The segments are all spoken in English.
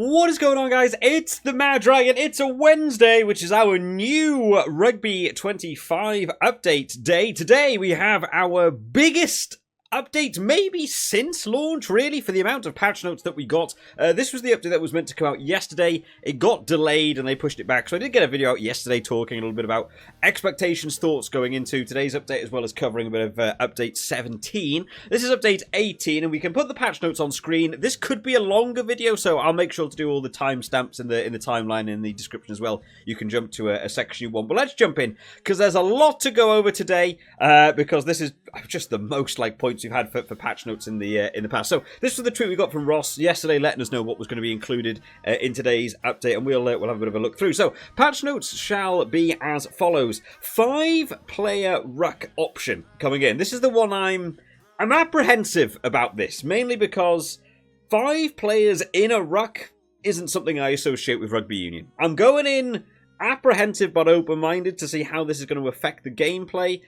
What is going on, guys? It's the Mad Dragon. It's a Wednesday, which is our new Rugby 25 update day. Today we have our biggest update maybe since launch, really, for the amount of patch notes that we got. This was the update that was meant to come out yesterday. It got delayed and they pushed it back. So I did get a video out yesterday talking a little bit about expectations, thoughts going into today's update, as well as covering a bit of update 17. This is update 18 and we can put the patch notes on screen. This could be a longer video, so I'll make sure to do all the timestamps in the timeline in the description as well. You can jump to a section you want. But let's jump in, because there's a lot to go over today, because this is just the most points we've had for patch notes in the past. So this was the tweet we got from Ross yesterday, letting us know what was going to be included in today's update, and we'll have a bit of a look through. So patch notes shall be as follows: 5-player ruck option coming in. This is the one I'm apprehensive about this, mainly because 5 players in a ruck isn't something I associate with rugby union. I'm going in apprehensive but open-minded to see how this is going to affect the gameplay.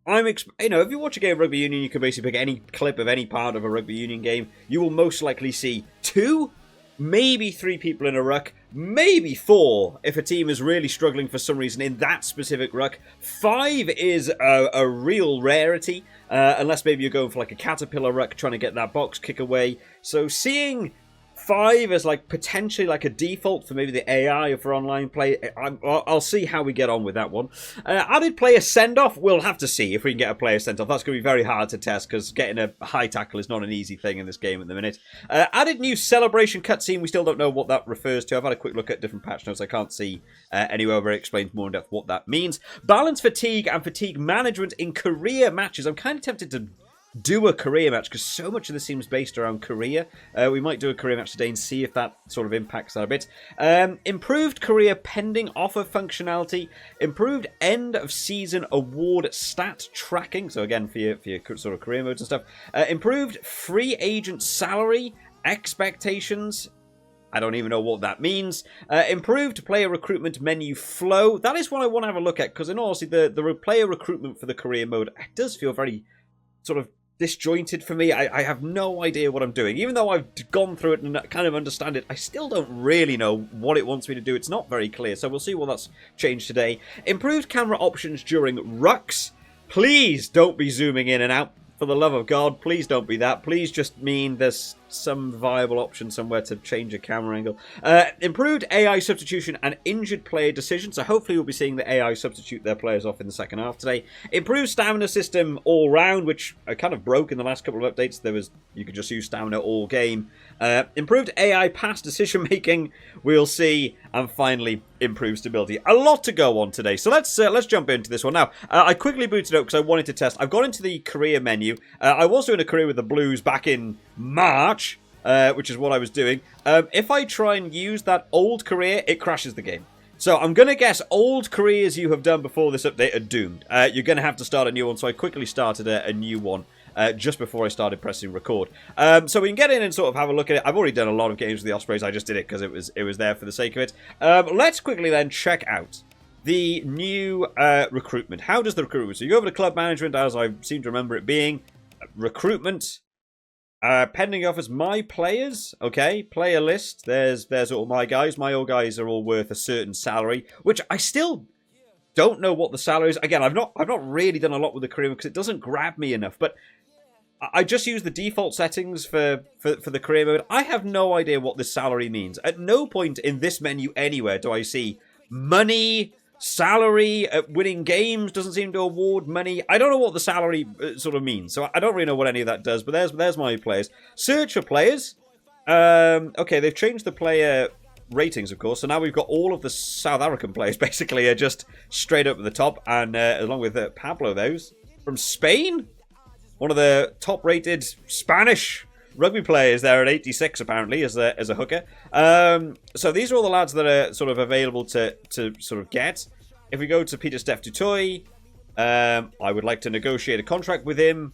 if you watch a game of rugby union, you can basically pick any clip of any part of a rugby union game. You will most likely see 2, maybe 3 people in a ruck, maybe 4 if a team is really struggling for some reason in that specific ruck. 5 is a real rarity, unless maybe you're going for a caterpillar ruck, trying to get that box kick away. So seeing 5 as potentially a default for maybe the AI or for online play, I'll see how we get on with that one. Added player send-off, we'll have to see if we can get a player sent-off. That's going to be very hard to test, because getting a high tackle is not an easy thing in this game at the minute. Added new celebration cutscene, we still don't know what that refers to. I've had a quick look at different patch notes. I can't see anywhere where it explains more in depth what that means. Balance fatigue and fatigue management in career matches. I'm kind of tempted to do a career match, because so much of this seems based around career. We might do a career match today and see if that sort of impacts that a bit. Improved career pending offer functionality. Improved end of season award stat tracking. So again, for your sort of career modes and stuff. Improved free agent salary expectations. I don't even know what that means. Improved player recruitment menu flow. That is what I want to have a look at, because in all honesty, the player recruitment for the career mode, it does feel very sort of disjointed for me. I have no idea what I'm doing. Even though I've gone through it and kind of understand it, I still don't really know what it wants me to do. It's not very clear, so we'll see what that's changed today. Improved camera options during rucks. Please don't be zooming in and out. For the love of God, please don't be that. Please just mean there's some viable option somewhere to change a camera angle. Improved AI substitution and injured player decisions. So hopefully we'll be seeing the AI substitute their players off in the second half today. Improved stamina system all round, which I kind of broke in the last couple of updates. You could just use stamina all game. Improved AI pass decision making, we'll see. And finally, improved stability. A lot to go on today, so let's jump into this one now. I quickly booted up because I wanted to test. I've gone into the career menu. I was doing a career with the Blues back in March, which is what I was doing. If I try and use that old career, it crashes the game. So I'm going to guess old careers you have done before this update are doomed. You're going to have to start a new one, so I quickly started a new one. Just before I started pressing record. So we can get in and sort of have a look at it. I've already done a lot of games with the Ospreys. I just did it because it was there for the sake of it. Let's quickly then check out the new recruitment. How does the recruitment? So you go over to club management, as I seem to remember it being. Recruitment. Pending offers, my players. Okay, player list. There's all my guys. My old guys are all worth a certain salary, which I still don't know what the salary is. Again, I've not really done a lot with the career because it doesn't grab me enough. But I just use the default settings for the career mode. I have no idea what this salary means. At no point in this menu anywhere do I see money, salary, winning games doesn't seem to award money. I don't know what the salary sort of means. So I don't really know what any of that does. But there's my players. Search for players. Okay, they've changed the player ratings, of course. So now we've got all of the South African players basically are just straight up at the top, and along with Pablo, those from Spain, one of the top-rated Spanish rugby players there at 86 apparently as a hooker. So these are all the lads that are sort of available to sort of get. If we go to Peter Steph Dutoy, I would like to negotiate a contract with him.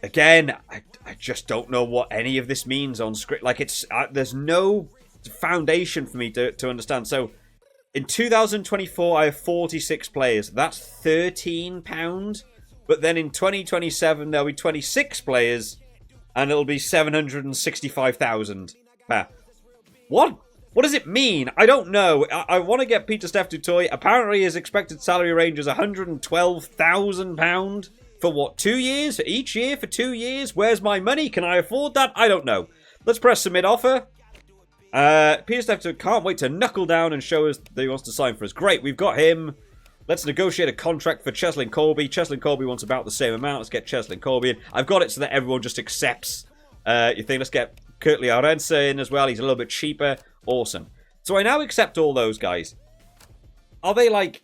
Again, I just don't know what any of this means on script. There's no foundation for me to understand. So in 2024, I have 46 players. That's £13. But then in 2027, there'll be 26 players. And it'll be 765,000. What? What does it mean? I don't know. I want to get Peter Steph Dutoy. Apparently his expected salary range is £112,000. For what, 2 years? For each year? For 2 years? Where's my money? Can I afford that? I don't know. Let's press submit offer. Peter Steph Dutoy can't wait to knuckle down and show us that he wants to sign for us. Great, we've got him. Let's negotiate a contract for Cheslin Colby. Cheslin Colby wants about the same amount. Let's get Cheslin Colby in. I've got it so that everyone just accepts your thing. Let's get Kurtley Arensa in as well. He's a little bit cheaper. Awesome. So I now accept all those guys. Are they, like,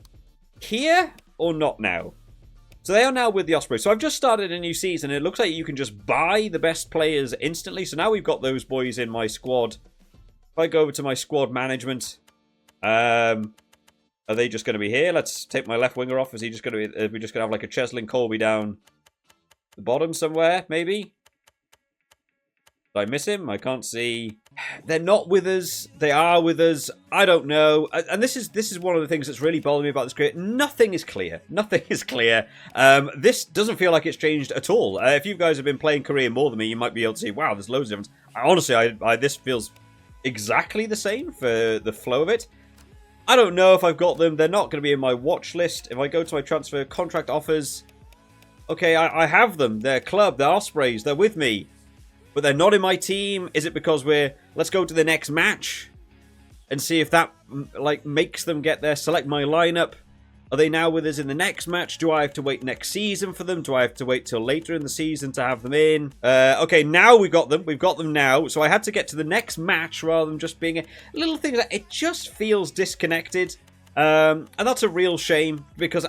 here or not now? So they are now with the Ospreys. So I've just started a new season. And it looks like you can just buy the best players instantly. So now we've got those boys in my squad. If I go over to my squad management... Are they just going to be here? Let's take my left winger off. Is he just going to be... Are we just going to have like a Cheslin Colby down the bottom somewhere, maybe? Did I miss him? I can't see. They're not with us. They are with us. I don't know. And this is one of the things that's really bothering me about this career. Nothing is clear. Nothing is clear. This doesn't feel like it's changed at all. If you guys have been playing Korean more than me, you might be able to see, wow, there's loads of difference. Honestly, this feels exactly the same for the flow of it. I don't know if I've got them. They're not going to be in my watch list. If I go to my transfer contract offers, okay, I have them. They're club, they're Ospreys, they're with me. But they're not in my team. Is it because let's go to the next match and see if that, like, makes them get there, select my lineup. Are they now with us in the next match? Do I have to wait next season for them? Do I have to wait till later in the season to have them in? Okay, now we've got them. We've got them now. So I had to get to the next match rather than just being a little thing that it just feels disconnected. And that's a real shame because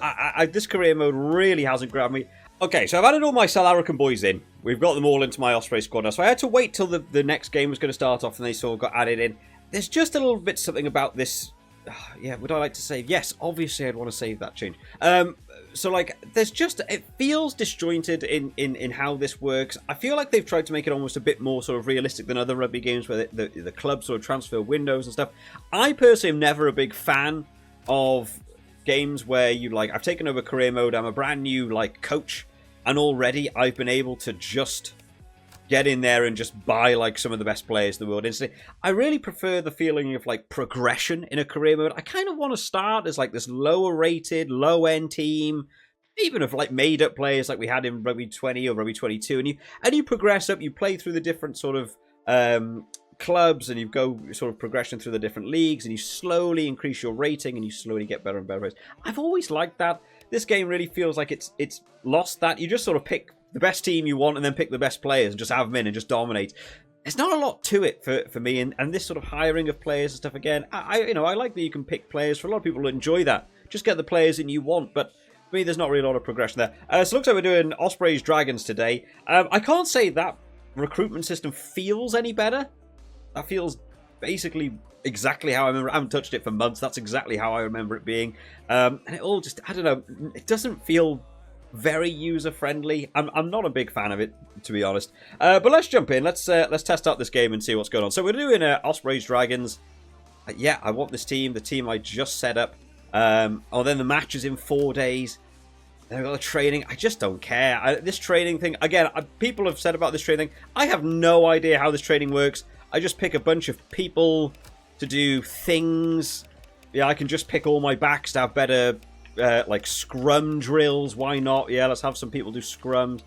this career mode really hasn't grabbed me. Okay, so I've added all my South African boys in. We've got them all into my Osprey squad now. So I had to wait till the next game was going to start off and they sort of got added in. There's just a little bit something about this... yeah, would I like to save? Yes, obviously I'd want to save that change. So, like, there's just... It feels disjointed in how this works. I feel like they've tried to make it almost a bit more sort of realistic than other rugby games where the club sort of transfer windows and stuff. I personally am never a big fan of games where you, like... I've taken over career mode. I'm a brand new, like, coach. And already I've been able to just... get in there and just buy, like, some of the best players in the world instantly. I really prefer the feeling of, like, progression in a career mode. I kind of want to start as, like, this lower-rated, low-end team, even of, like, made-up players like we had in Rugby 20 or Rugby 22, and you progress up, you play through the different sort of clubs, and you go sort of progression through the different leagues, and you slowly increase your rating, and you slowly get better and better players. I've always liked that. This game really feels like it's lost that. You just sort of pick the best team you want and then pick the best players and just have them in and just dominate. There's not a lot to it for me, and this sort of hiring of players and stuff again. I like that you can pick players. For a lot of people who enjoy that, just get the players in you want, but for me there's not really a lot of progression there. So it looks like we're doing Ospreys Dragons today. I can't say that recruitment system feels any better. That feels basically exactly how I remember. I haven't touched it for months. That's exactly how I remember it being. And it all just, I don't know, it doesn't feel very user-friendly. I'm not a big fan of it, to be honest. But let's jump in. Let's test out this game and see what's going on. So we're doing Ospreys Dragons. Yeah, I want this team, the team I just set up. Then the match is in 4 days. Then we've got the training. I just don't care. This training thing, again, people have said about this training. I have no idea how this training works. I just pick a bunch of people to do things. Yeah, I can just pick all my backs to have better... like scrum drills, why not? Yeah, let's have some people do scrums.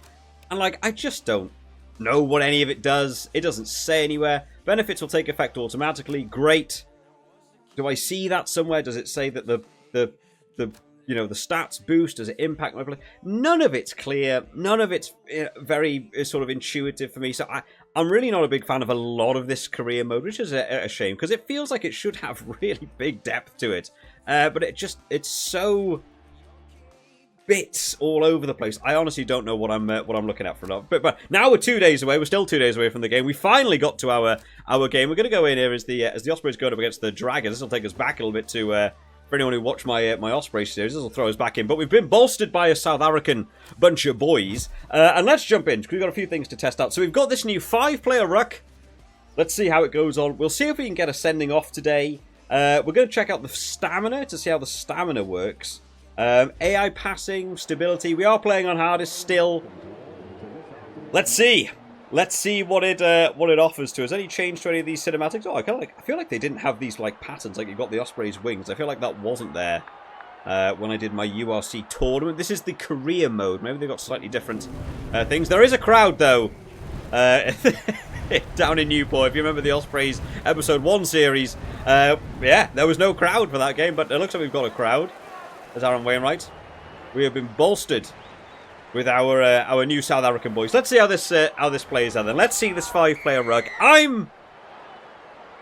And like, I just don't know what any of it does. It doesn't say anywhere. Benefits will take effect automatically. Great. Do I see that somewhere? Does it say that the stats boost? Does it impact my play? None of it's clear. None of it's very sort of intuitive for me. So I'm really not a big fan of a lot of this career mode, which is a shame because it feels like it should have really big depth to it. But it's so bits all over the place. I honestly don't know what I'm looking at for now. But now we're 2 days away. We're still 2 days away from the game. We finally got to our game. We're going to go in here as the Ospreys going up against the Dragons. This will take us back a little bit to for anyone who watched my Osprey series. This will throw us back in. But we've been bolstered by a South African bunch of boys. And let's jump in because we've got a few things to test out. So we've got this new 5-player ruck. Let's see how it goes on. We'll see if we can get a sending off today. We're going to check out the stamina to see how the stamina works. AI passing, stability. We are playing on hardest still. Let's see. Let's see what it offers to us. Any change to any of these cinematics? Oh, I feel like they didn't have these like patterns. Like you got the Osprey's wings. I feel like that wasn't there when I did my URC tournament. This is the career mode. Maybe they got slightly different things. There is a crowd though. Down in Newport, if you remember the Ospreys episode 1 series, yeah, there was no crowd for that game, but it looks like we've got a crowd. There's Aaron Wainwright. We have been bolstered with our new South African boys. Let's see how this plays out then. Let's see this 5-player ruck. I'm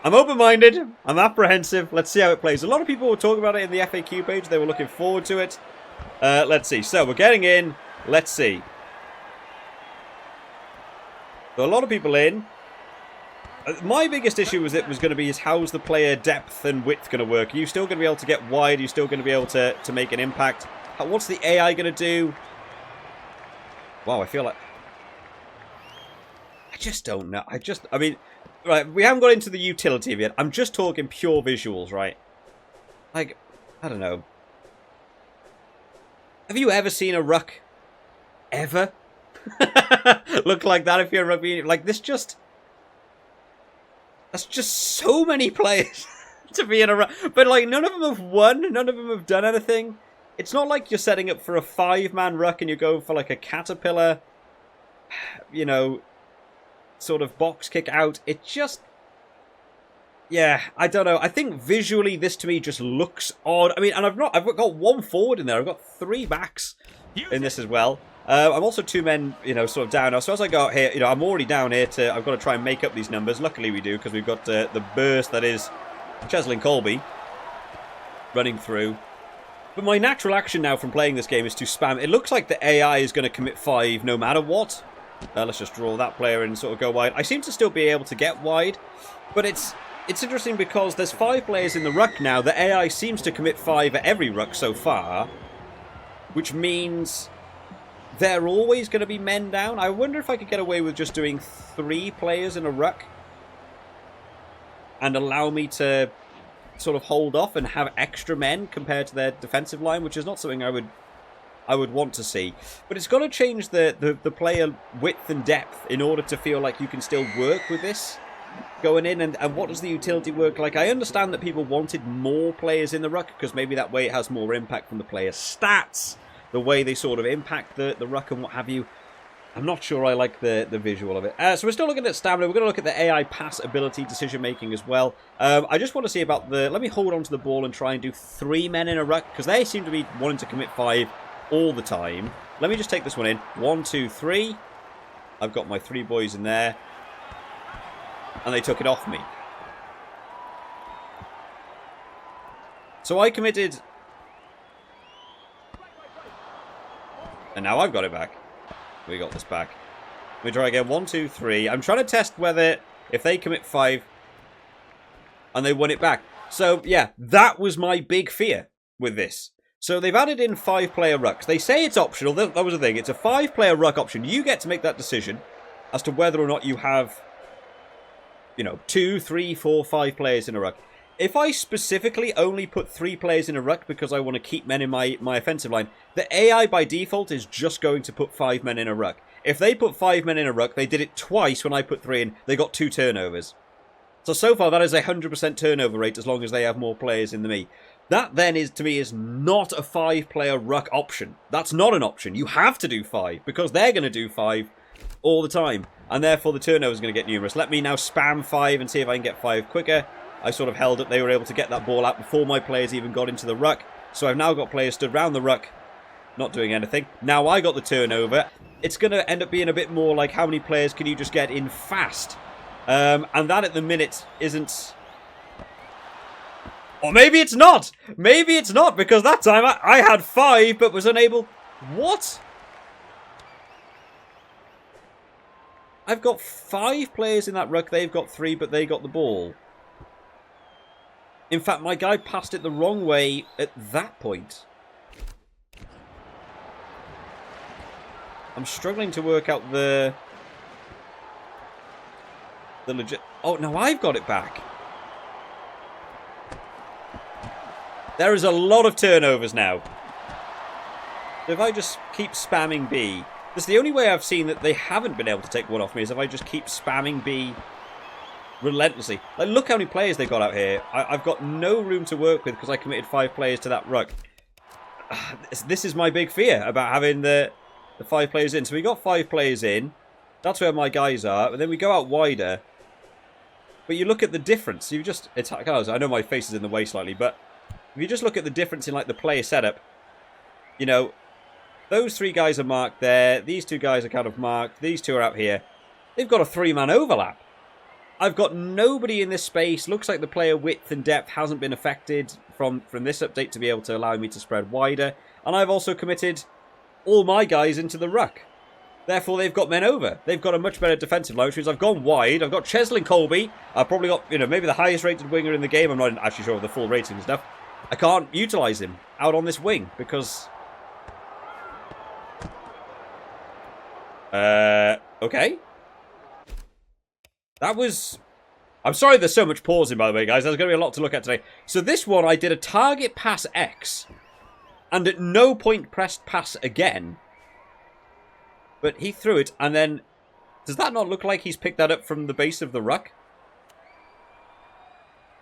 open-minded. I'm apprehensive. Let's see how it plays. A lot of people were talking about it in the FAQ page. They were looking forward to it. Let's see. So we're getting in. Let's see. So a lot of people in. My biggest issue was going to be is how's the player depth and width going to work? Are you still going to be able to get wide? Are you still going to be able to make an impact? What's the AI going to do? Wow, I feel like... I just don't know. I mean, right, we haven't got into the utility of it. I'm just talking pure visuals, right? Like, I don't know. Have you ever seen a ruck ever look like that if you're a rugby? Like, this just... That's just so many players to be in a ruck. But, like, none of them have won. None of them have done anything. It's not like you're setting up for a 5-man ruck and you're going for, like, a caterpillar, you know, sort of box kick out. It just... Yeah, I don't know. I think visually this to me just looks odd. I mean, and I've got 1 forward in there. I've got 3 backs in this as well. I'm also 2 men, you know, sort of down now. So as I go out here, you know, I'm already down here to... I've got to try and make up these numbers. Luckily we do, because we've got the burst that is Cheslin Colby running through. But my natural action now from playing this game is to spam. It looks like the AI is going to commit 5 no matter what. Let's just draw that player and sort of go wide. I seem to still be able to get wide, but it's interesting because there's 5 players in the ruck now. The AI seems to commit 5 at every ruck so far, which means they're always going to be men down. I wonder if I could get away with just doing 3 players in a ruck and allow me to sort of hold off and have extra men compared to their defensive line, which is not something I would want to see. But it's got to change the player width and depth in order to feel like you can still work with this going in. And what does the utility work like? I understand that people wanted more players in the ruck because maybe that way it has more impact from the player's stats, the way they sort of impact the ruck and what have you. I'm not sure I like the visual of it. So we're still looking at stamina. We're going to look at the AI pass ability, decision-making as well. I just want to see about the... Let me hold on to the ball and try and do 3 men in a ruck, because they seem to be wanting to commit 5 all the time. Let me just take this one in. 1, 2, 3. I've got my 3 boys in there. And they took it off me. So I committed... And now I've got it back. We got this back. Let me try again. 1, 2, 3. I'm trying to test whether if they commit 5 and they won it back. So, yeah, that was my big fear with this. So they've added in 5-player rucks. They say it's optional. That was the thing. It's a 5-player ruck option. You get to make that decision as to whether or not you have, you know, 2, 3, 4, 5 players in a ruck. If I specifically only put 3 players in a ruck because I want to keep men in my offensive line, the AI by default is just going to put 5 men in a ruck. If they put 5 men in a ruck, they did it twice when I put 3 in. They got 2 turnovers. So far, that is a 100% turnover rate as long as they have more players in than me. That then is, to me, is not a 5-player ruck option. That's not an option. You have to do 5 because they're going to do 5 all the time. And therefore, the turnover is going to get numerous. Let me now spam 5 and see if I can get 5 quicker. I sort of held up. They were able to get that ball out before my players even got into the ruck. So I've now got players stood around the ruck, not doing anything. Now I got the turnover. It's going to end up being a bit more like how many players can you just get in fast? And that at the minute isn't... Or maybe it's not. Maybe it's not, because that time I had 5 but was unable... What? I've got 5 players in that ruck. They've got 3, but they got the ball. In fact, my guy passed it the wrong way at that point. I'm struggling to work out the legit... Oh, no, I've got it back. There is a lot of turnovers now. So if I just keep spamming B, That's the only way I've seen that they haven't been able to take one off me is if I just keep spamming B relentlessly. Like, look how many players they've got out here. I've got no room to work with because I committed 5 players to that ruck. This is my big fear about having the 5 players in. So we got 5 players in. That's where my guys are. And then we go out wider. But you look at the difference. You just... I know my face is in the way slightly, but if you just look at the difference in, like, the player setup, you know, those 3 guys are marked there. These 2 guys are kind of marked. These 2 are out here. They've got a 3-man overlap. I've got nobody in this space. Looks like the player width and depth hasn't been affected from this update to be able to allow me to spread wider. And I've also committed all my guys into the ruck. Therefore, they've got men over. They've got a much better defensive line, which means I've gone wide. I've got Cheslin Colby. I've probably got, you know, maybe the highest rated winger in the game. I'm not actually sure of the full rating and stuff. I can't utilise him out on this wing because... okay. That was... I'm sorry there's so much pausing, by the way, guys. There's going to be a lot to look at today. So this one, I did a target pass X. And at no point pressed pass again. But he threw it, and then... Does that not look like he's picked that up from the base of the ruck?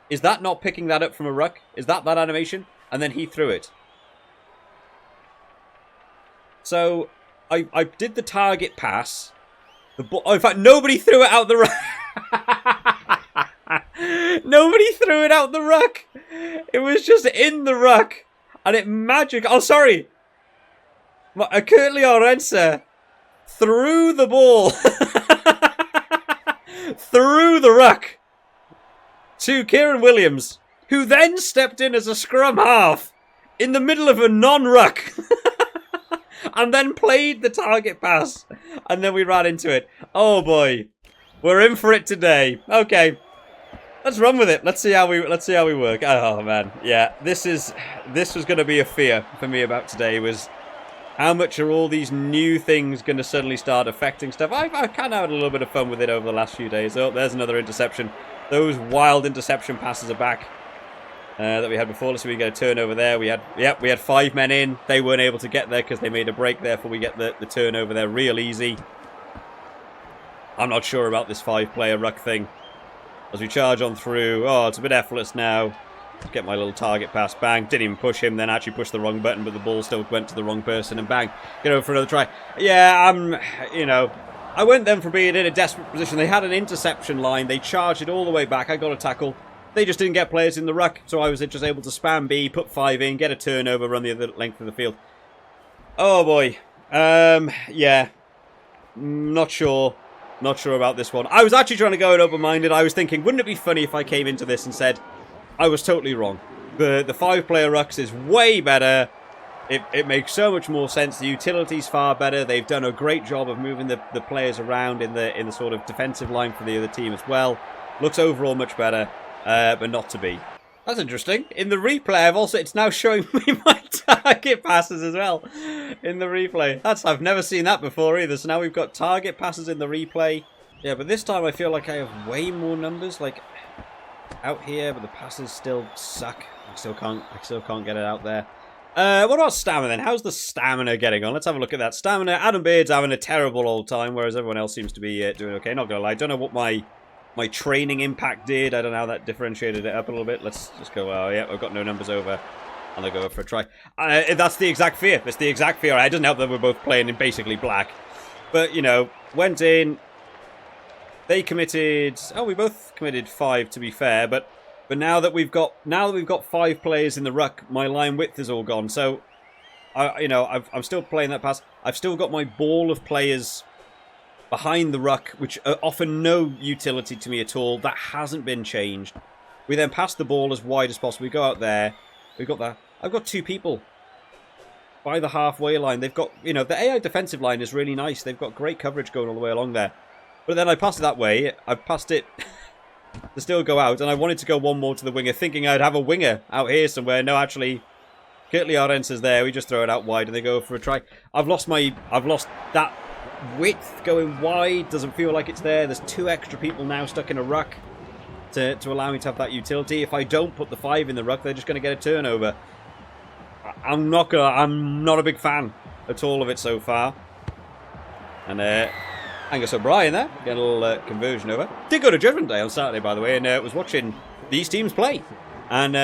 Is that not picking that up from a ruck? Is that animation? And then he threw it. So, I did the target pass. Oh, in fact, nobody threw it out the ruck. Nobody threw it out the ruck. It was just in the ruck. And it magic... Oh, sorry. Curtly Orense threw the ball through the ruck to Kieran Williams, who then stepped in as a scrum half in the middle of a non-ruck and then played the target pass, and then we ran into it. Oh boy, we're in for it today. Okay, let's run with it. Let's see how we work. Oh man, yeah, this was going to be a fear for me about today. Was how much are all these new things going to suddenly start affecting stuff? I've kind of had a little bit of fun with it over the last few days. Oh, there's another interception. Those wild interception passes are back that we had before. Let's see if we get a turnover there. We had 5 men in. They weren't able to get there because they made a break. Therefore, we get the turnover there real easy. I'm not sure about this 5-player ruck thing. As we charge on through. Oh, it's a bit effortless now. Get my little target pass, bang, didn't even push him, then actually pushed the wrong button, but the ball still went to the wrong person, and bang, get over for another try. Yeah, I went then for being in a desperate position. They had an interception line, they charged it all the way back, I got a tackle, they just didn't get players in the ruck, so I was just able to spam B, put 5 in, get a turnover, run the other length of the field. Oh boy, yeah, not sure about this one. I was actually trying to go in open-minded. I was thinking, wouldn't it be funny if I came into this and said, I was totally wrong. The 5-player rucks is way better. It makes so much more sense. The utility's far better. They've done a great job of moving the players around in the sort of defensive line for the other team as well. Looks overall much better, but not to be. That's interesting. In the replay, it's now showing me my target passes as well in the replay. I've never seen that before either. So now we've got target passes in the replay. Yeah, but this time I feel like I have way more numbers. Like out here, but the passes still suck. I still can't get it out there. What about stamina then? How's the stamina getting on? Let's have a look at that. Stamina, Adam Beard's having a terrible old time, whereas everyone else seems to be doing okay. Not gonna lie, I don't know what my training impact did. I don't know how that differentiated it up a little bit. Let's just go, oh yeah, I've got no numbers over. And I go for a try. That's the exact fear. That's the exact fear. It doesn't help that we're both playing in basically black. But, you know, went in. They committed... Oh, we both committed 5, to be fair. But now that we've got 5 players in the ruck, my line width is all gone. So, I'm still playing that pass. I've still got my ball of players behind the ruck, which offer no utility to me at all. That hasn't been changed. We then pass the ball as wide as possible. We go out there. We've got that. I've got 2 people by the halfway line. They've got, the AI defensive line is really nice. They've got great coverage going all the way along there. But then I passed it that way. I passed it to still go out, and I wanted to go one more to the winger, thinking I'd have a winger out here somewhere. No, actually, Curtly Arens is there. We just throw it out wide, and they go for a try. I've lost that width going wide. Doesn't feel like it's there. There's 2 extra people now stuck in a ruck to allow me to have that utility. If I don't put the 5 in the ruck, they're just going to get a turnover. I'm not a big fan at all of it so far. And Angus O'Brien there, get a little conversion over. Did go to Judgment Day on Saturday, by the way, and was watching these teams play. And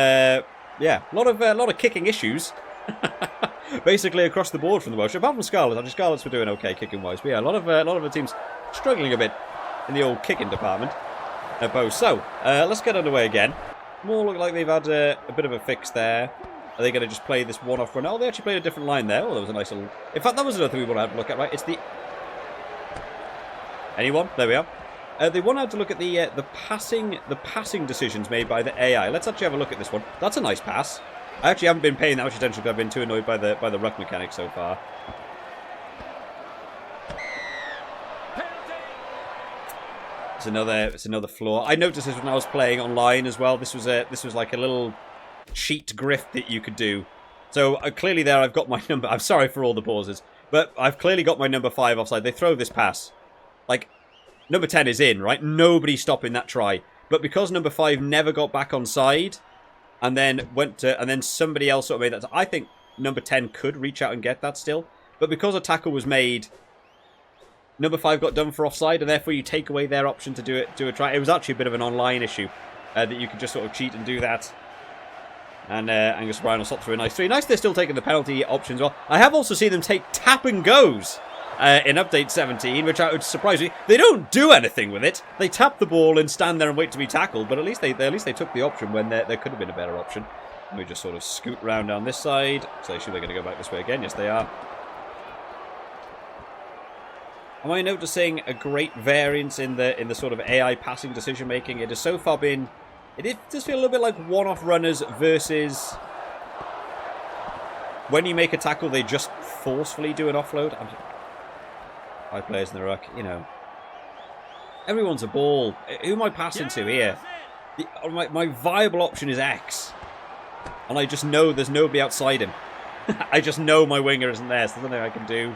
yeah, a lot of kicking issues, basically across the board from the Welsh. Apart from Scarlets, actually Scarlets were doing okay kicking wise. But yeah, a lot of the teams struggling a bit in the old kicking department. Both. So let's get underway again. More look like they've had a bit of a fix there. Are they going to just play this one-off run? Oh, they actually played a different line there. Oh, that was a nice little. In fact, that was another thing we want to have a look at, right? It's the. Anyone? There we are. They want to look at the passing decisions made by the AI. Let's actually have a look at this one. That's a nice pass. I actually haven't been paying that much attention because I've been too annoyed by the ruck mechanics so far. It's another flaw. I noticed this when I was playing online as well. This was like a little cheat grift that you could do. So clearly there I've got my number. I'm sorry for all the pauses, but I've clearly got my number 5 offside. They throw this pass. Like, number 10 is in, right? Nobody's stopping that try. But because number 5 never got back on side, and then somebody else sort of made that. I think number 10 could reach out and get that still. But because a tackle was made, number 5 got done for offside, and therefore you take away their option to do a try. It was actually a bit of an online issue that you could just sort of cheat and do that. And Angus Bryan will slot through a nice 3. Nice they're still taking the penalty option as well. I have also seen them take tap and goes. In update 17, which would surprise me. They don't do anything with it. They tap the ball and stand there and wait to be tackled. But at least they took the option when there could have been a better option. Let me just sort of scoot around down this side. So they're going to go back this way again. Yes, they are. Am I noticing a great variance in the sort of AI passing decision making? It has so far been. It does feel a little bit like one-off runners versus when you make a tackle, they just forcefully do an offload. 5 players in the ruck, you know. Everyone's a ball. Who am I passing to here? My viable option is X. And I just know there's nobody outside him. I just know my winger isn't there, so there's nothing I can do.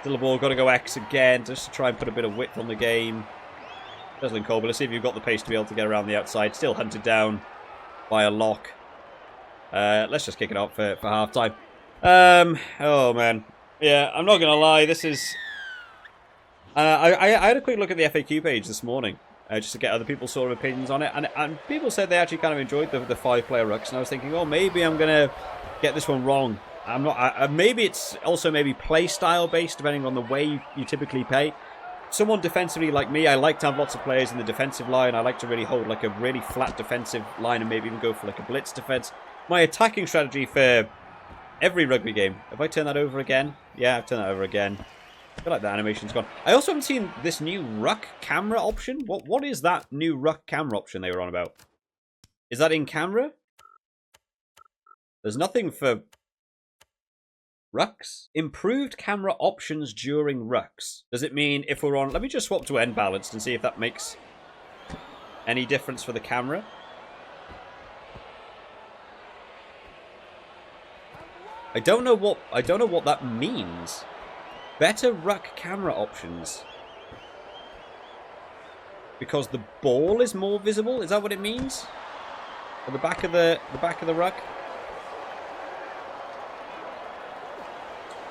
Still the ball, got to go X again, just to try and put a bit of width on the game. Desmond Colby, let's see if you've got the pace to be able to get around the outside. Still hunted down by a lock. Let's just kick it up for half-time. Oh, man. Yeah, I'm not going to lie, this is... I had a quick look at the FAQ page this morning, just to get other people's sort of opinions on it, and people said they actually kind of enjoyed the 5-player rucks, and I was thinking, oh, maybe I'm going to get this one wrong. I'm not. Maybe it's also maybe play style based, depending on the way you typically play. Someone defensively like me, I like to have lots of players in the defensive line. I like to really hold like a really flat defensive line and maybe even go for like a blitz defense. My attacking strategy for every rugby game. Have I turned that over again? Yeah, I've turned that over again. I feel like the animation's gone. I also haven't seen this new Ruck Camera option. What is that new Ruck Camera option they were on about? Is that in camera? There's nothing for Rucks. Improved camera options during Rucks. Does it mean if we're on... Let me just swap to end balanced and see if that makes any difference for the camera. I don't know what that means. Better ruck camera options. Because the ball is more visible? Is that what it means? At the back of the ruck?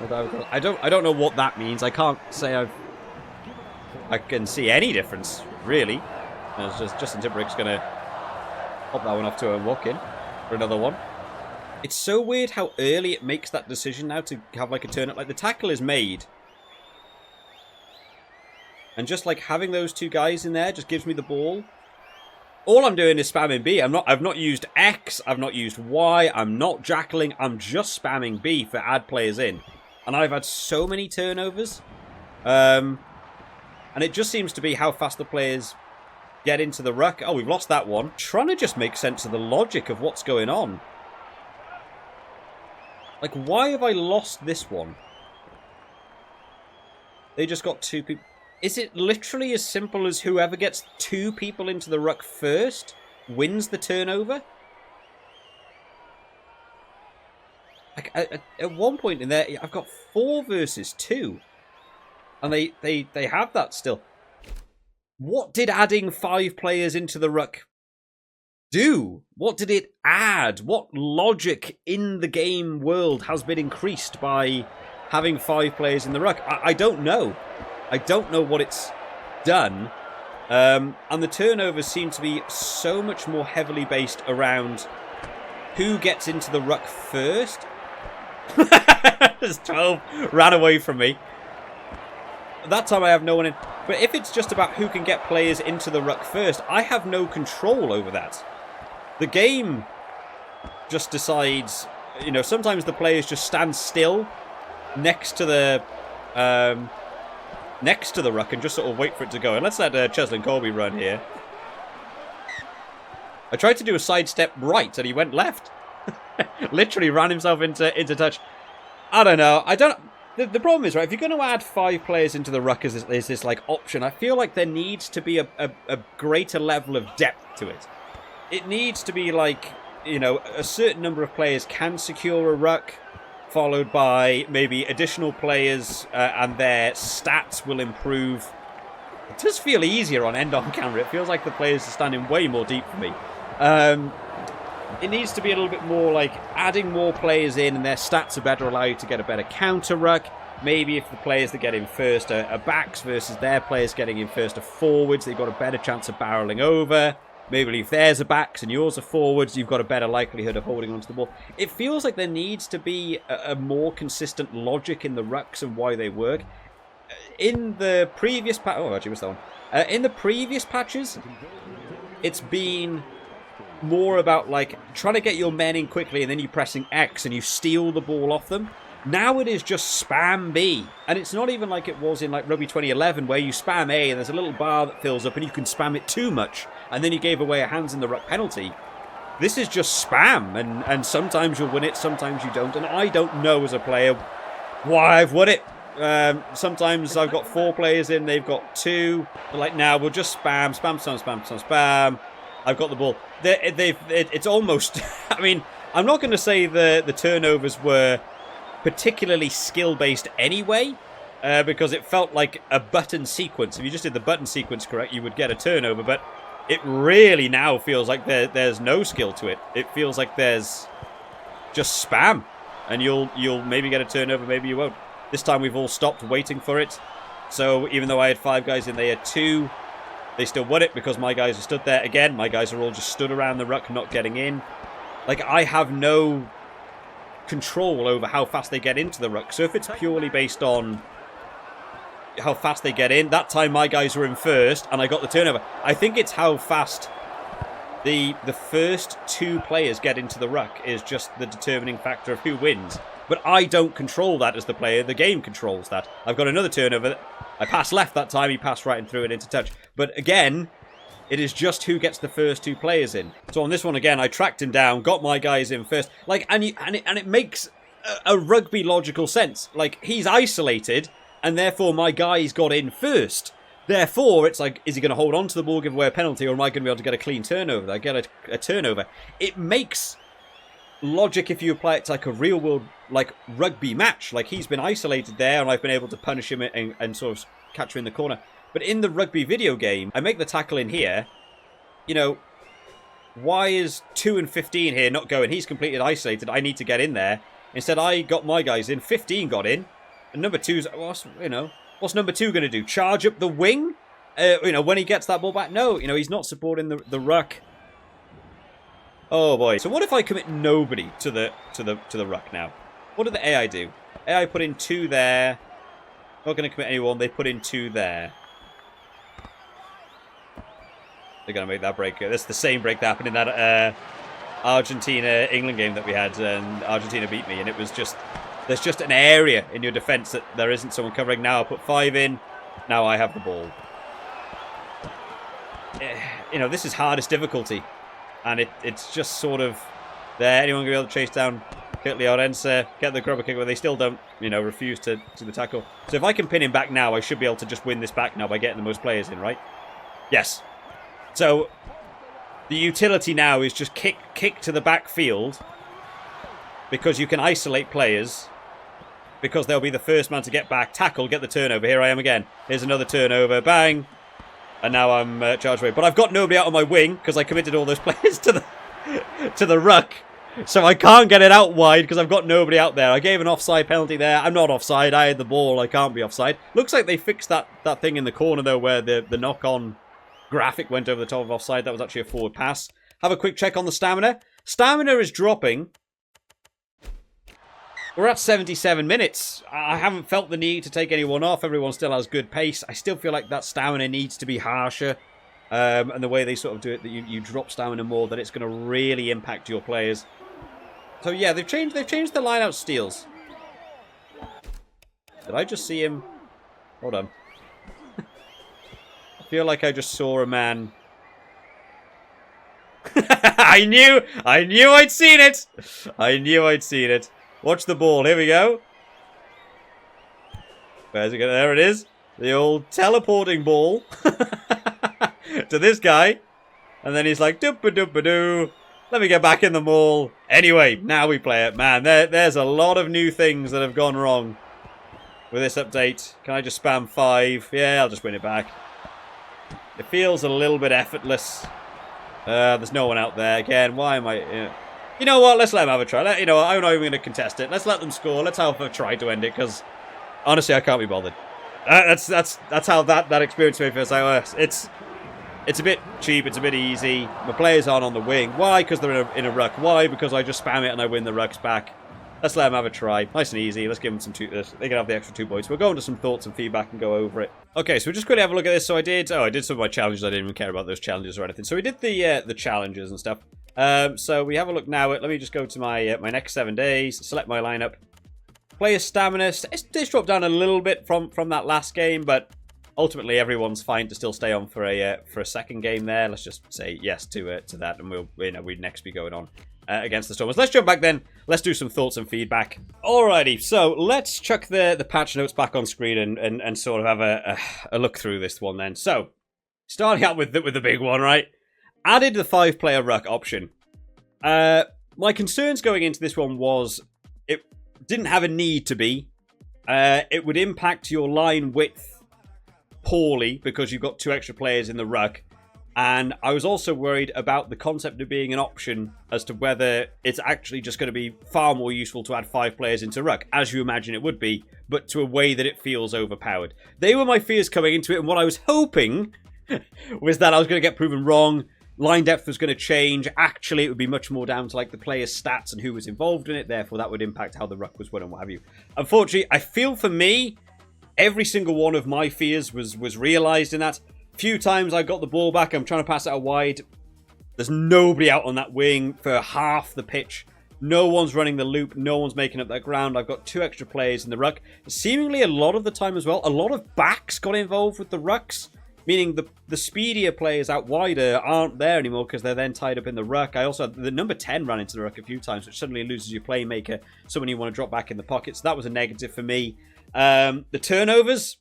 I don't know what that means. I can't say I can see any difference, really. It's just Justin Tipperick's gonna pop that one off to and walk in for another one. It's so weird how early it makes that decision now to have like a turn up. Like the tackle is made. And just like having those two guys in there just gives me the ball. All I'm doing is spamming B. I've not used X, I've not used Y, I'm not jackling, I'm just spamming B for add players in. And I've had so many turnovers. And it just seems to be how fast the players get into the ruck. Oh, we've lost that one. Trying to just make sense of the logic of what's going on. Like, why have I lost this one? They just got 2 people. Is it literally as simple as whoever gets 2 people into the ruck first wins the turnover? Like, at one point in there, I've got 4 versus 2. And they have that still. What did adding 5 players into the ruck do? What did it add? What logic in the game world has been increased by having 5 players in the ruck? I don't know. I don't know what it's done. And the turnovers seem to be so much more heavily based around who gets into the ruck first. There's 12 ran away from me. That time I have no one in. But if it's just about who can get players into the ruck first, I have no control over that. The game just decides, you know, sometimes the players just stand still next to the ruck and just sort of wait for it to go. And let's let Cheslin Colby run here. I tried to do a sidestep right and he went left. Literally ran himself into touch. I don't know. The problem is, right, if you're going to add 5 players into the ruck as this like option, I feel like there needs to be a greater level of depth to it. It needs to be like, you know, a certain number of players can secure a ruck, followed by maybe additional players and their stats will improve. It does feel easier on end-on camera. It feels like the players are standing way more deep for me. It needs to be a little bit more like adding more players in and their stats are better, allow you to get a better counter ruck. Maybe if the players that get in first are backs versus their players getting in first are forwards, they've got a better chance of barreling over. Maybe if theirs are backs and yours are forwards, you've got a better likelihood of holding onto the ball. It feels like there needs to be a more consistent logic in the rucks and why they work. In the previous in the previous patches, it's been more about like trying to get your men in quickly and then you pressing X and you steal the ball off them. Now it is just spam B, and it's not even like it was in like Rugby 2011 where you spam A and there's a little bar that fills up and you can spam it too much and then you gave away a hands in the ruck penalty. This is just spam, and sometimes you'll win it, sometimes you don't, and I don't know as a player why I've won it. Sometimes I've got 4 players in, they've got 2. They're like, now we'll just spam. I've got the ball. It's almost... I mean, I'm not going to say the turnovers were particularly skill-based anyway, because it felt like a button sequence. If you just did the button sequence correct, you would get a turnover, but it really now feels like there's no skill to it. It feels like there's just spam, and you'll maybe get a turnover, maybe you won't. This time we've all stopped waiting for it, so even though I had 5 guys in, they had 2. They still won it because my guys are stood there. Again, my guys are all just stood around the ruck, not getting in. Like, I have no control over how fast they get into the ruck. So if it's purely based on how fast they get in, that time my guys were in first and I got the turnover. I think it's how fast the first 2 players get into the ruck is just the determining factor of who wins. But I don't control that as the player. The game controls that. I've got another turnover. I passed left that time. He passed right and threw it into touch. But again, it is just who gets the first 2 players in. So on this one again, I tracked him down, got my guys in first. Like, and it makes a rugby logical sense. Like, he's isolated, and therefore my guys got in first. Therefore, it's like, is he going to hold on to the ball, give away a penalty, or am I going to be able to get a clean turnover? I get a turnover. It makes logic if you apply it to like a real world like rugby match. Like, he's been isolated there and I've been able to punish him and sort of catch him in the corner. But in the rugby video game, I make the tackle in here. You know, why is 2 and 15 here not going? He's completely isolated. I need to get in there. Instead, I got my guys in. 15 got in. And number 2's, what's number 2 going to do? Charge up the wing? When he gets that ball back? No, he's not supporting the ruck. Oh boy. So what if I commit nobody to the ruck now? What did the AI do? AI put in 2 there. Not going to commit anyone. They put in 2 there. They're going to make that break. That's the same break that happened in that Argentina-England game that we had, and Argentina beat me, and it was just... There's just an area in your defence that there isn't someone covering. Now I'll put 5 in. Now I have the ball. This is hardest difficulty. And it's just sort of there. Anyone going to be able to chase down Kirtley Orense, get the grubber kick, but they still don't, refuse to do the tackle. So if I can pin him back now, I should be able to just win this back now by getting the most players in, right? Yes. So the utility now is just kick to the backfield, because you can isolate players, because they'll be the first man to get back, tackle, get the turnover. Here I am again. Here's another turnover. Bang. And now I'm charged away. But I've got nobody out on my wing because I committed all those players to the ruck. So I can't get it out wide because I've got nobody out there. I gave an offside penalty there. I'm not offside. I had the ball. I can't be offside. Looks like they fixed that thing in the corner, though, where the knock-on graphic went over the top of offside. That was actually a forward pass. Have a quick check on the stamina. Stamina is dropping. We're at 77 minutes. I haven't felt the need to take anyone off. Everyone still has good pace. I still feel like that stamina needs to be harsher. And the way they sort of do it, that you drop stamina more, that it's going to really impact your players. So yeah, they've changed the line-out steals. Did I just see him? Hold on. I feel like I just saw a man. I knew I'd seen it. I knew I'd seen it. Watch the ball. Here we go. Where's it going? There it is. The old teleporting ball to this guy. And then he's like, doop-a-doop-a-doo. Let me get back in the Maul. Anyway, now we play it. Man, there's a lot of new things that have gone wrong with this update. Can I just spam 5? Yeah, I'll just win it back. It feels a little bit effortless. There's no one out there. Again, why am I... You know what? Let's let them have a try. I'm not even going to contest it. Let's let them score. Let's have a try to end it, because honestly, I can't be bothered. That's how that experience made me feel. Like, it's a bit cheap. It's a bit easy. My players aren't on the wing. Why? Because they're in a ruck. Why? Because I just spam it and I win the rucks back. Let's let them have a try. Nice and easy. Let's give them some they can have the extra 2 points. We'll go into some thoughts and feedback and go over it. Okay, so we'll just quickly have a look at this. So I did some of my challenges. I didn't even care about those challenges or anything. So we did the challenges and stuff. So we have a look now at, let me just go to my next 7 days, select my lineup. Player stamina, it's dropped down a little bit from that last game, but ultimately everyone's fine to still stay on for a second game there. Let's just say yes to that, and we'd next be going on against the Stormers. Let's jump back then. Let's do some thoughts and feedback. Alrighty, so let's chuck the patch notes back on screen and sort of have a look through this one then. So, starting out with the big one, right? Added the 5-player ruck option. My concerns going into this one was it didn't have a need to be. It would impact your line width poorly because you've got 2 extra players in the ruck. And I was also worried about the concept of being an option as to whether it's actually just going to be far more useful to add 5 players into ruck, as you imagine it would be, but to a way that it feels overpowered. They were my fears coming into it, and what I was hoping was that I was going to get proven wrong. Line depth was going to change. Actually, it would be much more down to like the player's stats and who was involved in it. Therefore, that would impact how the ruck was won and what have you. Unfortunately, I feel for me, every single one of my fears was realised in that. Few times I got the ball back, I'm trying to pass it out wide. There's nobody out on that wing for half the pitch. No one's running the loop. No one's making up that ground. I've got 2 extra players in the ruck. Seemingly a lot of the time as well, a lot of backs got involved with the rucks. Meaning the speedier players out wider aren't there anymore because they're then tied up in the ruck. I also, the number 10 ran into the ruck a few times, which suddenly loses your playmaker, someone you want to drop back in the pocket. So that was a negative for me. The turnovers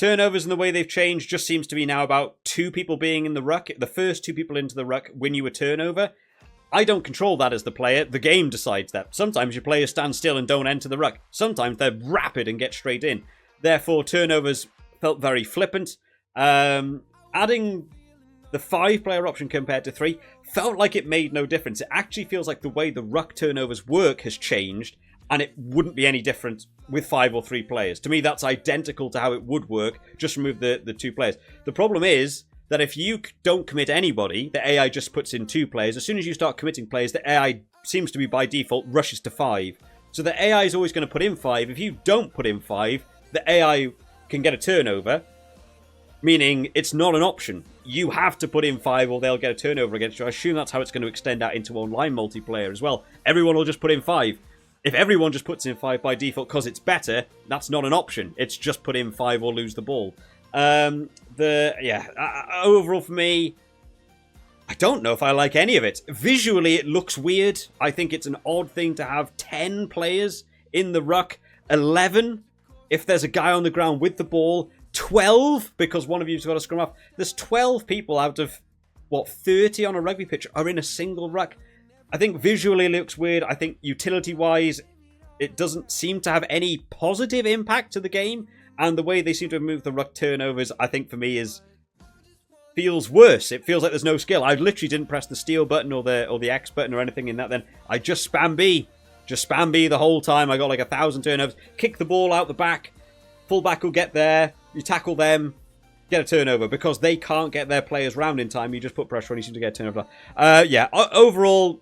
and the way they've changed just seems to be now about 2 people being in the ruck. The first 2 people into the ruck win you a turnover. I don't control that as the player. The game decides that. Sometimes your players stand still and don't enter the ruck. Sometimes they're rapid and get straight in. Therefore, turnovers felt very flippant. Adding the 5-player option compared to 3 felt like it made no difference. It actually feels like the way the ruck turnovers work has changed, and it wouldn't be any different with 5 or 3 players. To me, that's identical to how it would work. Just remove the 2 players. The problem is that if you don't commit anybody, the AI just puts in 2 players. As soon as you start committing players, the AI seems to be by default rushes to 5. So the AI is always going to put in 5. If you don't put in 5, the AI can get a turnover. Meaning, it's not an option. You have to put in 5 or they'll get a turnover against you. I assume that's how it's going to extend out into online multiplayer as well. Everyone will just put in 5. If everyone just puts in 5 by default because it's better, that's not an option. It's just put in 5 or lose the ball. Overall for me, I don't know if I like any of it. Visually, it looks weird. I think it's an odd thing to have 10 players in the ruck. 11 if there's a guy on the ground with the ball. 12 because one of you's got to scrum off. There's 12 people out of, 30 on a rugby pitch are in a single ruck. I think visually it looks weird. I think utility-wise, it doesn't seem to have any positive impact to the game. And the way they seem to have moved the ruck turnovers, I think for me is feels worse. It feels like there's no skill. I literally didn't press the steal button or the X button or anything in that then. I just spam B. Just spam B the whole time. I got like 1,000 turnovers. Kick the ball out the back. Fullback will get there. You tackle them. Get a turnover. Because they can't get their players round in time, you just put pressure on. You seem to get a turnover. Yeah, overall,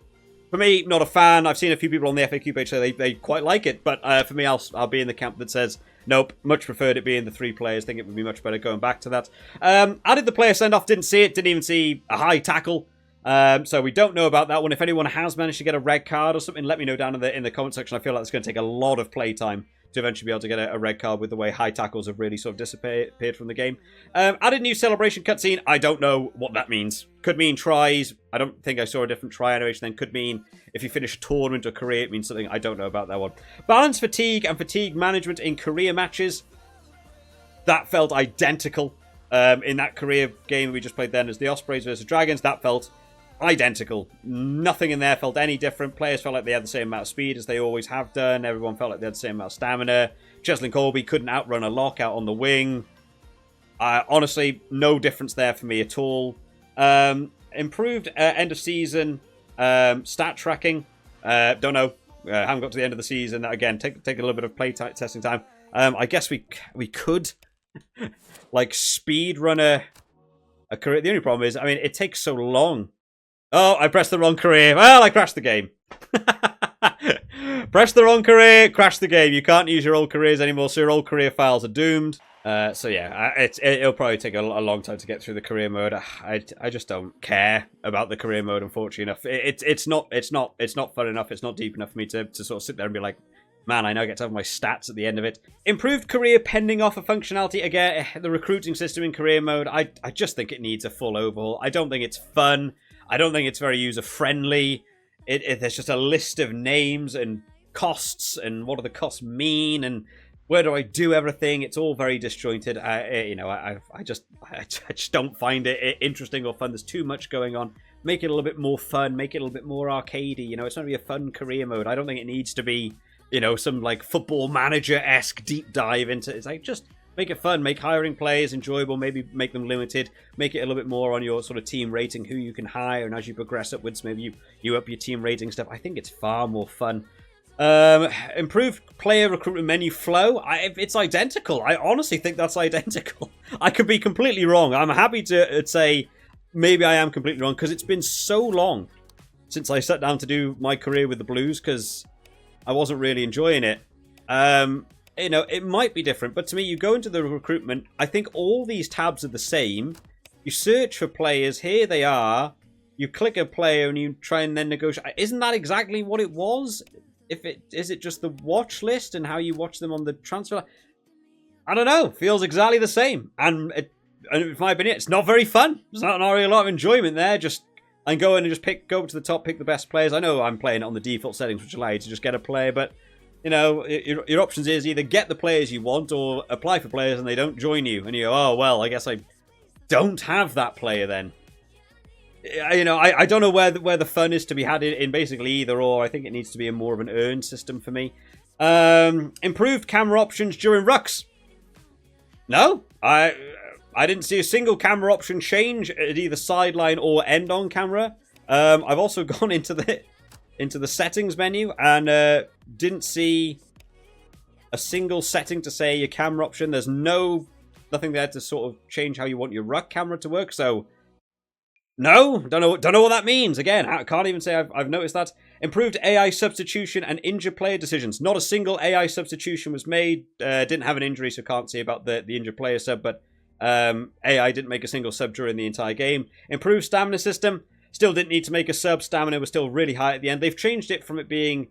for me, not a fan. I've seen a few people on the FAQ page say they quite like it. But for me, I'll be in the camp that says, nope, much preferred it being the 3 players. Think it would be much better going back to that. Added the player send-off. Didn't see it. Didn't even see a high tackle. So we don't know about that one. If anyone has managed to get a red card or something, let me know down in the comment section. I feel like it's going to take a lot of play time to eventually be able to get a red card with the way high tackles have really sort of disappeared from the game. Added new celebration cutscene. I don't know what that means. Could mean tries. I don't think I saw a different try animation then. Could mean if you finish a tournament or career, it means something. I don't know about that one. Balance fatigue and fatigue management in career matches. That felt identical in that career game we just played then as the Ospreys versus Dragons. That felt identical. Nothing in there felt any different. Players felt like they had the same amount of speed as they always have done. Everyone felt like they had the same amount of stamina. Cheslin Colby couldn't outrun a lock out on the wing. Honestly, no difference there for me at all. Improved end of season stat tracking. Don't know. Haven't got to the end of the season. Again, take a little bit of play testing time. I guess we could like speed run a career. The only problem is, I mean, it takes so long. Oh, I pressed the wrong career. Well, I crashed the game. Press the wrong career, crash the game. You can't use your old careers anymore, so your old career files are doomed. So yeah, it'll probably take a long time to get through the career mode. I just don't care about the career mode, unfortunately enough. It's not fun enough. It's not deep enough for me to sort of sit there and be like, man, I now get to have my stats at the end of it. Improved career pending offer functionality. Again, the recruiting system in career mode, I just think it needs a full overhaul. I don't think it's fun. I don't think it's very user-friendly. There's just a list of names and costs and what do the costs mean and where do I do everything. It's all very disjointed. I just don't find it interesting or fun. There's too much going on. Make it a little bit more fun. Make it a little bit more arcadey. You know, it's not really a fun career mode. I don't think it needs to be, you know, some like Football Manager-esque deep dive into. It's like just make it fun, make hiring players enjoyable, maybe make them limited, make it a little bit more on your sort of team rating, who you can hire, and as you progress upwards, maybe you up your team rating stuff. I think it's far more fun. Improved player recruitment menu flow. It's identical. I honestly think that's identical. I could be completely wrong. I'm happy to say maybe I am completely wrong because it's been so long since I sat down to do my career with the Blues because I wasn't really enjoying it. You know, it might be different, but to me, you go into the recruitment, I think all these tabs are the same. You search for players, here they are. You click a player and you try and then negotiate. Isn't that exactly what it was? Is it just the watch list and how you watch them on the transfer? I don't know. Feels exactly the same. And in my opinion, it's not very fun. There's not really a lot of enjoyment there. Just and go in and just go up to the top, pick the best players. I know I'm playing it on the default settings, which allow you to just get a player, but you know, your options is either get the players you want or apply for players and they don't join you. And you go, oh, well, I guess I don't have that player then. You know, I don't know where the fun is to be had in basically either or. I think it needs to be more of an earn system for me. Improved camera options during rucks. No, I didn't see a single camera option change at either sideline or end on camera. I've also gone into the settings menu and didn't see a single setting to say your camera option. There's nothing there to sort of change how you want your Ruck camera to work. So no, don't know what that means. Again, I can't even say I've noticed that. Improved AI substitution and injured player decisions. Not a single AI substitution was made. Didn't have an injury, so can't say about the injured player sub. But AI didn't make a single sub during the entire game. Improved stamina system. Still didn't need to make a sub. Stamina was still really high at the end. They've changed it from it being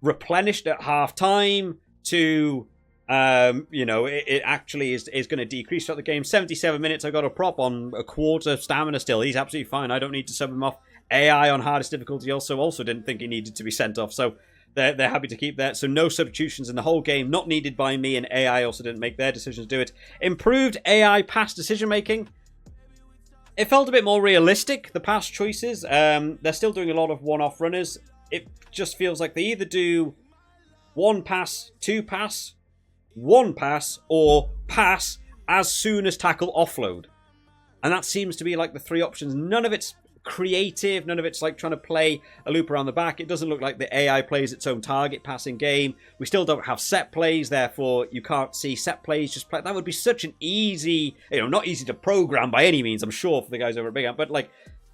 replenished at half time to, you know, it actually is going to decrease throughout the game. 77 minutes, I got a prop on a quarter stamina still. He's absolutely fine. I don't need to sub him off. AI on hardest difficulty also didn't think he needed to be sent off. So they're happy to keep that. So no substitutions in the whole game. Not needed by me, and AI also didn't make their decisions do it. Improved AI pass decision making. It felt a bit more realistic, the pass choices. They're still doing a lot of one-off runners. It just feels like they either do one pass, two pass, one pass, or pass as soon as tackle offload. And that seems to be like the three options. None of it's creative. None of it's like trying to play a loop around the back. It doesn't look like the AI plays its own target passing game. We still don't have set plays, therefore you can't see set plays just play. That would be such an easy, not easy to program by any means, I'm sure, for the guys over at Big Ant, but like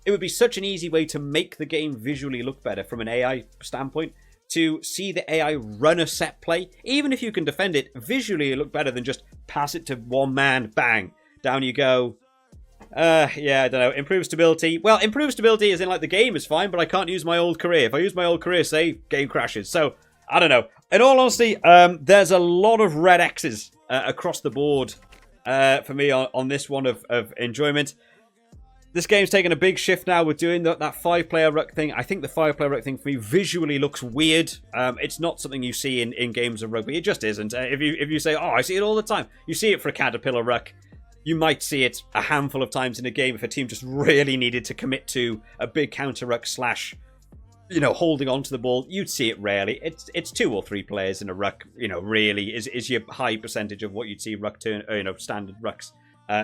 it would be such an easy way to make the game visually look better from an AI standpoint, to see the AI run a set play. Even if you can defend it, visually it look better than just pass it to one man, bang, down you go. Yeah, I don't know. Improve stability. Well, improve stability as in like the game is fine, but I can't use my old career. If I use my old career save, game crashes. So, I don't know. In all honesty, there's a lot of red X's across the board for me on this one of enjoyment. This game's taken a big shift now. We're doing that 5-player ruck thing. I think the 5-player ruck thing for me visually looks weird. It's not something you see in games of rugby. It just isn't. If you say, oh, I see it all the time. You see it for a caterpillar ruck. You might see it a handful of times in a game if a team just really needed to commit to a big counter ruck slash, holding onto the ball. You'd see it rarely. It's 2 or 3 players in a ruck, really, is your high percentage of what you'd see ruck turn, standard rucks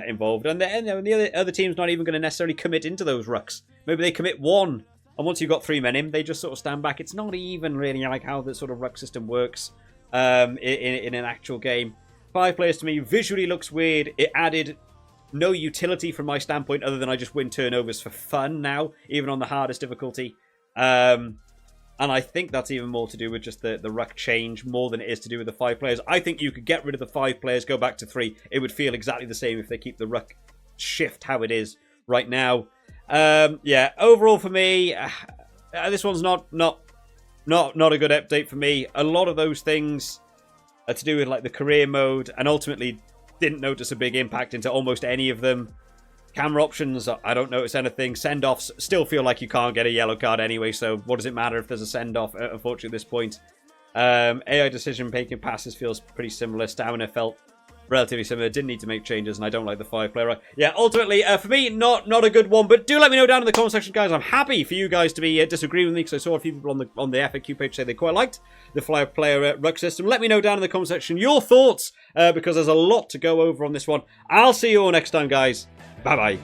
involved. And the other team's not even going to necessarily commit into those rucks. Maybe they commit 1, and once you've got 3 men in, they just sort of stand back. It's not even really like how the sort of ruck system works in an actual game. 5 players to me visually looks weird. It added no utility from my standpoint other than I just win turnovers for fun now, even on the hardest difficulty. And I think that's even more to do with just the ruck change more than it is to do with the 5 players. I think you could get rid of the 5 players, go back to 3. It would feel exactly the same if they keep the ruck shift how it is right now. Yeah, overall for me, this one's not a good update for me. A lot of those things to do with like the career mode, and ultimately didn't notice a big impact into almost any of them. Camera options, I don't notice anything. Send-offs still feel like you can't get a yellow card anyway, so what does it matter if there's a send-off, unfortunately, at this point. AI decision-making passes feels pretty similar. Stamina felt relatively similar. Didn't need to make changes, and I don't like the 5-player. Yeah, ultimately, for me, not a good one, but do let me know down in the comment section, guys. I'm happy for you guys to be disagreeing with me, because I saw a few people on the FAQ page say they quite liked the 5-player ruck system. Let me know down in the comment section your thoughts, because there's a lot to go over on this one. I'll see you all next time, guys. Bye-bye.